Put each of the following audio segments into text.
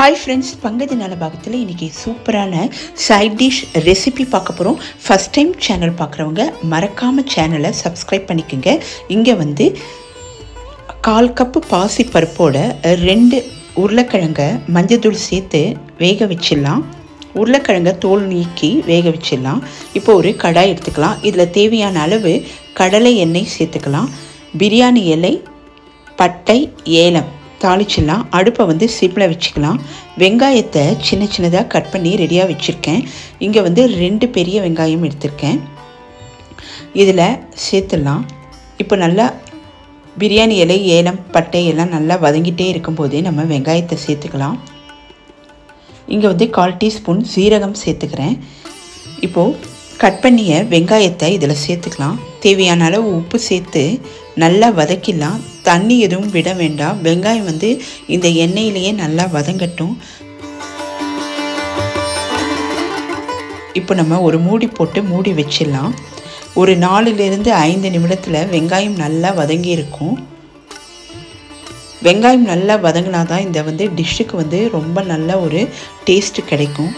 Hi friends पंगज नल भागத்தில் இன்னைக்கு சூப்பரான side dish recipe பார்க்க போறோம். ஃபர்ஸ்ட் டைம் சேனல் பார்க்குறவங்க மறக்காம சேனலை சப்ஸ்கிரைப் பண்ணிக்கங்க. இங்க வந்து 1/4 கப் பாசி பருப்போட 2 உருளைக்கிழங்க மஞ்சள் தூள் சேர்த்து வேக வச்சிடலாம். உருளைக்கிழங்க தோல் நீக்கி வேக வச்சிடலாம். இப்போ ஒரு கடாய் எடுத்துக்கலாம். இதில் தேவையான அளவு கடலை எண்ணெய் சேர்த்துக்கலாம். பிரியாணி இலை, பட்டை, ஏலம் தாளிச்சிடலாம். அடுப்பை வந்து சிம்மில் வச்சுக்கலாம். வெங்காயத்தை சின்ன சின்னதாக கட் பண்ணி ரெடியாக வச்சுருக்கேன். இங்கே வந்து 2 பெரிய வெங்காயம் எடுத்திருக்கேன். இதில் சேர்த்துடலாம். இப்போ நல்லா பிரியாணி இலை, ஏலம், பட்டை எல்லாம் நல்லா வதங்கிட்டே இருக்கும்போதே நம்ம வெங்காயத்தை சேர்த்துக்கலாம். இங்கே வந்து 1/4 டீஸ்பூன் சீரகம் சேர்த்துக்கிறேன். இப்போது கட் பண்ணிய வெங்காயத்தை இதில் சேர்த்துக்கலாம். தேவையான அளவு உப்பு சேர்த்து நல்லா வதக்கிடலாம். தண்ணி எதுவும் விட வேண்டாம். வெங்காயம் வந்து இந்த எண்ணெயிலேயே நல்லா வதங்கட்டும். இப்போ நம்ம ஒரு மூடி போட்டு மூடி வச்சிடலாம். ஒரு 4லிருந்து 5 நிமிடத்தில் வெங்காயம் நல்லா வதங்கி இருக்கும். வெங்காயம் நல்லா வதங்கினா தான் இந்த வந்து டிஷ்ஷுக்கு வந்து ரொம்ப நல்ல ஒரு டேஸ்ட்டு கிடைக்கும்.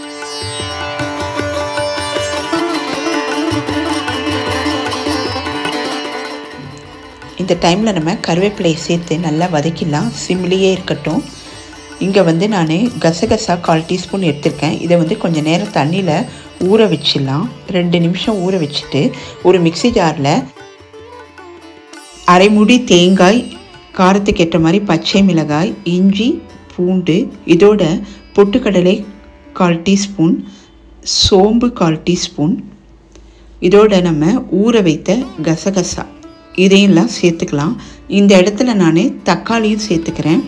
இந்த டைமில் நம்ம கருவேப்பிலையை சேர்த்து நல்லா வதக்கிடலாம். சிம்லேயே இருக்கட்டும். இங்கே வந்து நான் கசகசா 1/4 டீஸ்பூன் எடுத்திருக்கேன். இதை வந்து கொஞ்சம் நேரம் தண்ணியில் ஊற வச்சிடலாம். 2 நிமிஷம் ஊற வச்சுட்டு ஒரு மிக்ஸி ஜாரில் அரை மூடி தேங்காய், காரத்துக்கு ஏற்ற மாதிரி பச்சை மிளகாய், இஞ்சி, பூண்டு, இதோட பொட்டுக்கடலை 1/4 டீஸ்பூன், சோம்பு 1/4 டீஸ்பூன், இதோட நம்ம ஊற வைத்த கசகசா இதையெல்லாம் சேர்த்துக்கலாம். இந்த இடத்துல நான் தக்காளியும் சேர்த்துக்கிறேன்.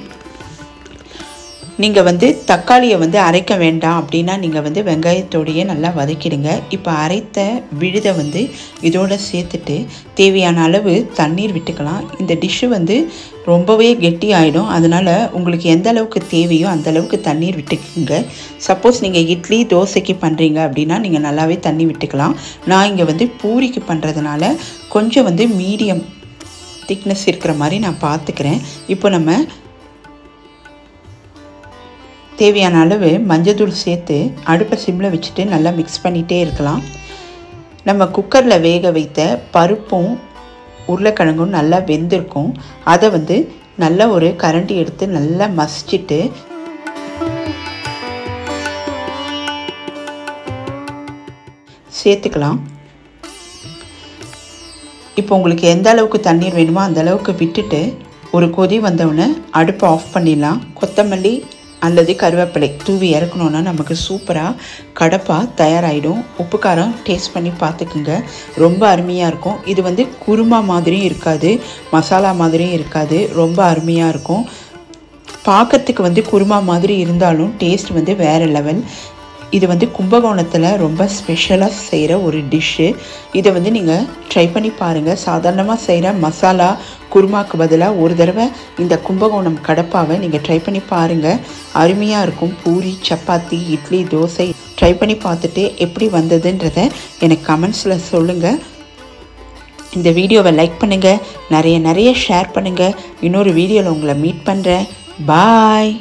நீங்கள் வந்து தக்காளியை வந்து அரைக்க வேண்டாம் அப்படின்னா நீங்கள் வந்து வெங்காயத்தோடையே நல்லா வதக்கிடுங்க. இப்போ அரைத்த விழுதை வந்து இதோடு சேர்த்துட்டு தேவையான அளவு தண்ணீர் விட்டுக்கலாம். இந்த டிஷ்ஷு வந்து ரொம்பவே கெட்டி ஆகிடும். அதனால் உங்களுக்கு எந்த அளவுக்கு தேவையோ அந்த அளவுக்கு தண்ணீர் விட்டுக்குங்க. சப்போஸ் நீங்கள் இட்லி, தோசைக்கு பண்ணுறீங்க அப்படின்னா நீங்கள் நல்லாவே தண்ணி விட்டுக்கலாம். நான் இங்கே வந்து பூரிக்கு பண்ணுறதுனால கொஞ்சம் வந்து மீடியம் திக்னஸ் இருக்கிற மாதிரி நான் பார்த்துக்கிறேன். இப்போ நம்ம தேவையான அளவு மஞ்சள் தூள் சேர்த்து அடுப்பை சிம்மில் வச்சுட்டு நல்லா மிக்ஸ் பண்ணிகிட்டே இருக்கலாம். நம்ம குக்கரில் வேக வைத்த பருப்பும் உருளைக்கிழங்கும் நல்லா வெந்திருக்கும். அதை வந்து நல்லா ஒரு கரண்டி எடுத்து நல்லா மசிச்சுட்டு சேர்த்துக்கலாம். இப்போ உங்களுக்கு எந்த அளவுக்கு தண்ணீர் வேணுமோ அந்த அளவுக்கு விட்டுட்டு ஒரு கொதி வந்தவுடனே அடுப்பை ஆஃப் பண்ணிடலாம். கொத்தமல்லி அல்லது கருவேப்பிலை தூவி இறக்கணுன்னா நமக்கு சூப்பராக கடப்பா தயாராகிடும். உப்பு காரம் டேஸ்ட் பண்ணி பார்த்துக்குங்க. ரொம்ப அருமையாக இருக்கும். இது வந்து குருமா மாதிரியும் இருக்காது, மசாலா மாதிரியும் இருக்காது. ரொம்ப அருமையாக இருக்கும். பார்க்கறதுக்கு வந்து குருமா மாதிரி இருந்தாலும் டேஸ்ட் வந்து வேறு லெவல். இது வந்து கும்பகோணத்தில் ரொம்ப ஸ்பெஷலாக செய்கிற ஒரு டிஷ்ஷு. இதை வந்து நீங்கள் ட்ரை பண்ணி பாருங்கள். சாதாரணமாக செய்கிற மசாலா குருமாக்கு பதிலாக ஒரு தடவை இந்த கும்பகோணம் கடப்பாவை நீங்கள் ட்ரை பண்ணி பாருங்கள். அருமையாக இருக்கும். பூரி, சப்பாத்தி, இட்லி, தோசை ட்ரை பண்ணி பார்த்துட்டு எப்படி வந்ததுன்றதை எனக்கு கமெண்ட்ஸில் சொல்லுங்கள். இந்த வீடியோவை லைக் பண்ணுங்கள், நிறைய ஷேர் பண்ணுங்கள். இன்னொரு வீடியோவில் உங்களை மீட் பண்ணுறேன். பாய்.